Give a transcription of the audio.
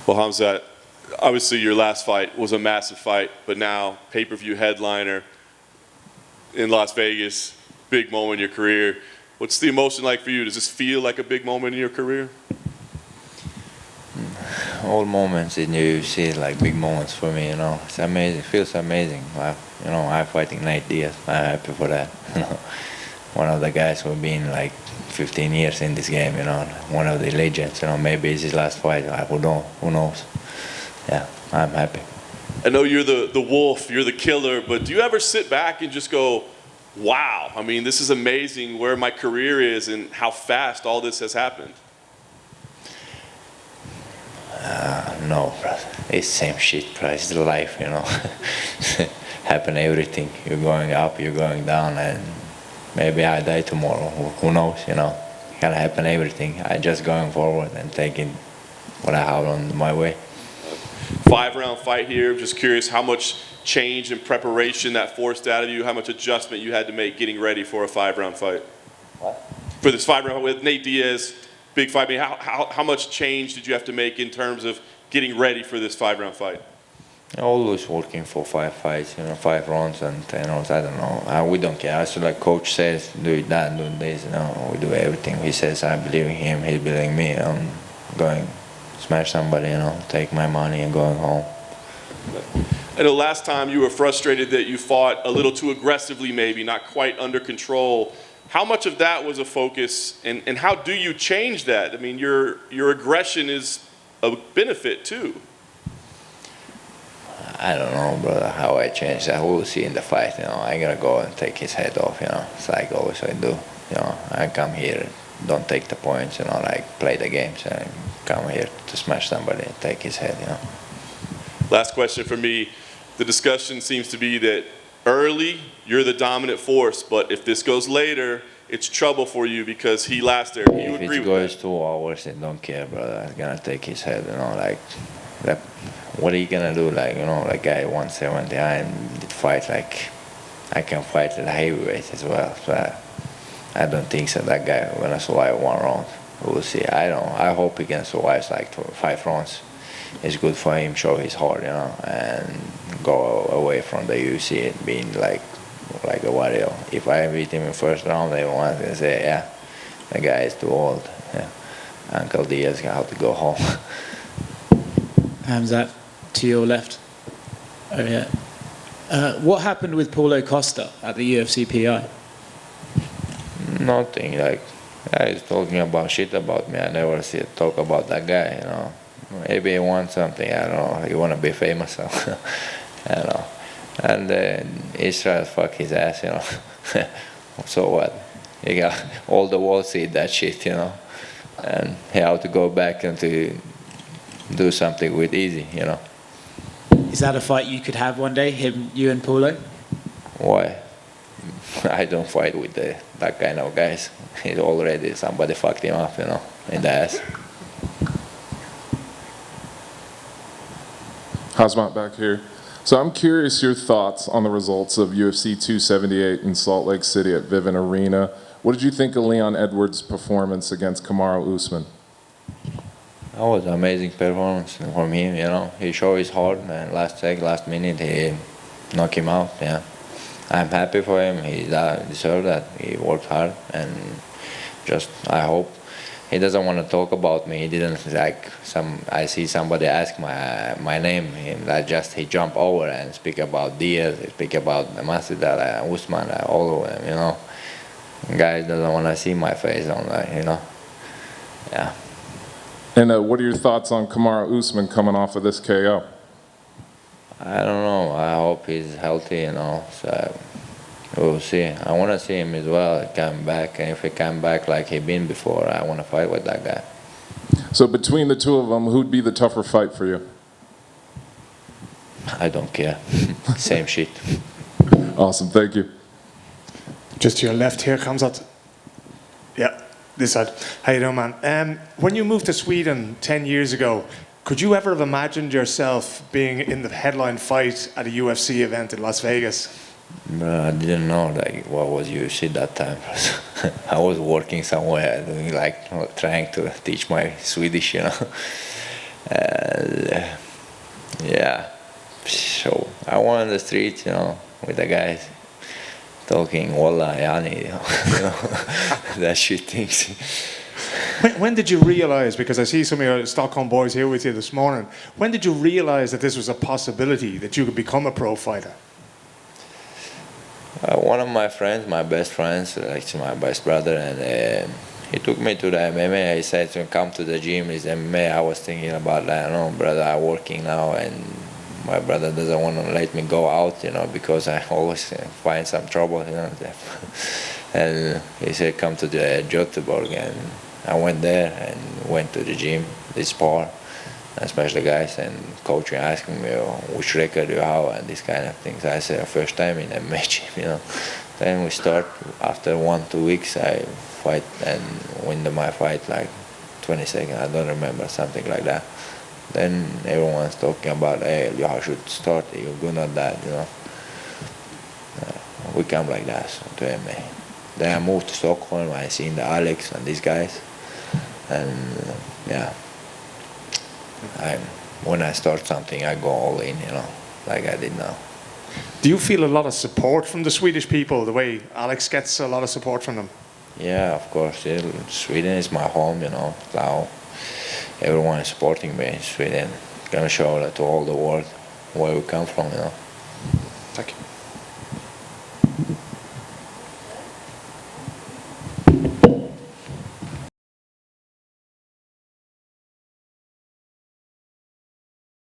Well, Khamzat, obviously your last fight was a massive fight, but now pay-per-view headliner in Las Vegas, big moment in your career. What's the emotion like for you? Does this feel like a big moment in your career? All moments in UFC like big moments for me, you know. It's amazing. It feels amazing. I'm fighting Diaz. I'm happy for that. You know, one of the guys who've been like 15 years in this game, you know, one of the legends. You know, maybe it's his last fight. Who knows? Yeah, I'm happy. I know you're the wolf, you're the killer, but do you ever sit back and just go, wow, I mean, this is amazing where my career is and how fast all this has happened? No, brother. It's same shit, bro. It's the life, you know. Happen everything. You're going up, you're going down, and maybe I die tomorrow. Who knows, you know. Can happen everything. I just going forward and taking what I have on my way. 5-round fight here. Just curious how much change and preparation that forced out of you, how much adjustment you had to make getting ready for a 5-round fight. What? For this 5-round with Nate Diaz, big fight. I mean, how much change did you have to make in terms of getting ready for this 5-round fight? Always working for 5 fights, you know, 5 rounds and 10 rounds. I don't know. We don't care. So like coach says, do that, do this. You know, we do everything. He says, I believe in him. He believes in me. I'm going smash somebody, you know, take my money and going home. I know last time you were frustrated that you fought a little too aggressively, maybe not quite under control. How much of that was a focus, and how do you change that? I mean, your aggression is a benefit too. I don't know, brother, how I change that. We'll see in the fight, you know. I gotta go and take his head off, you know. It's like always I do. You know, I come here, don't take the points, you know, like play the games. I come here to smash somebody and take his head, you know. Last question for me. The discussion seems to be that early, you're the dominant force, but if this goes later, it's trouble for you because he last there. You if agree it with goes that? 2 hours, I don't care, brother. I'm gonna take his head, you know, like that. What are you gonna do? Like, you know, like guy 170, I did fight like I can fight at heavyweight as well. So I don't think so. That guy gonna survive 1 round. We'll see. I hope he can survive like 5 rounds. It's good for him, show his heart, you know, and go away from the UFC and being like a warrior. If I beat him in first round, they want to say, yeah, the guy is too old. Yeah. Uncle Diaz gonna have to go home. Khamzat, to your left. Oh yeah. What happened with Paulo Costa at the UFC PI? Nothing. Like, guy is talking about shit about me. I never see it talk about that guy, you know. Maybe he wants something, I don't know. He want to be famous, so, I don't know. And Israel fuck his ass, you know. So what? You got all the world see that shit, you know. And he have to go back and to do something with easy, you know. Is that a fight you could have one day, you and Paulo? Why? I don't fight with that kind of guys. He's already, somebody fucked him up, you know, in the ass. Khamzat back here. So I'm curious your thoughts on the results of UFC 278 in Salt Lake City at Vivint Arena. What did you think of Leon Edwards' performance against Kamaru Usman? That was an amazing performance from him, you know. He showed his heart, and last minute, he knocked him out, yeah. I'm happy for him. He deserved that. He worked hard, and just, I hope. He doesn't want to talk about me. He didn't like I see somebody ask my name. He jump over and speak about Diaz, speak about Masvidal, Usman, all of them. You know, guys doesn't want to see my face on that. You know, yeah. And what are your thoughts on Kamaru Usman coming off of this KO? I don't know. I hope he's healthy. You know, so we'll see. I want to see him as well come back, and if he come back like he been before, I want to fight with that guy. So between the two of them, who'd be the tougher fight for you? I don't care. Same shit. Awesome, thank you. Just to your left here, Khamzat. Yeah, this side. How you doing, man? When you moved to Sweden 10 years ago, could you ever have imagined yourself being in the headline fight at a UFC event in Las Vegas? I didn't know like what was UFC that time. I was working somewhere, doing like trying to teach my Swedish, you know. And yeah, so I went on the street, you know, with the guys talking Wallah Yani, you know, that shit things. When did you realise, because I see some of your Stockholm boys here with you this morning, when did you realise that this was a possibility, that you could become a pro fighter? One of my friends, my best friends, like my best brother, and he took me to the MMA. He said to come to the gym, it's MMA. I was thinking about that. No, brother, I'm working now, and my brother doesn't want to let me go out, you know, because I always find some trouble, you know. And he said, come to the Göteborg, and I went there and went to the gym, this spar, especially guys, and coach asking me which record you have and these kind of things. I said, first time in a match, you know. Then we start, after 1-2 weeks, I fight and win my fight like 20 seconds, I don't remember, something like that. Then everyone's talking about, hey, you should start, you're good at that, you know. We come like that to MMA. Then I moved to Stockholm, I seen the Alex and these guys, and yeah. When I start something, I go all in, you know, like I did now. Do you feel a lot of support from the Swedish people, the way Alex gets a lot of support from them? Yeah, of course. Sweden is my home, you know. Now everyone is supporting me in Sweden. Gonna show that to all the world where we come from, you know. Thank you.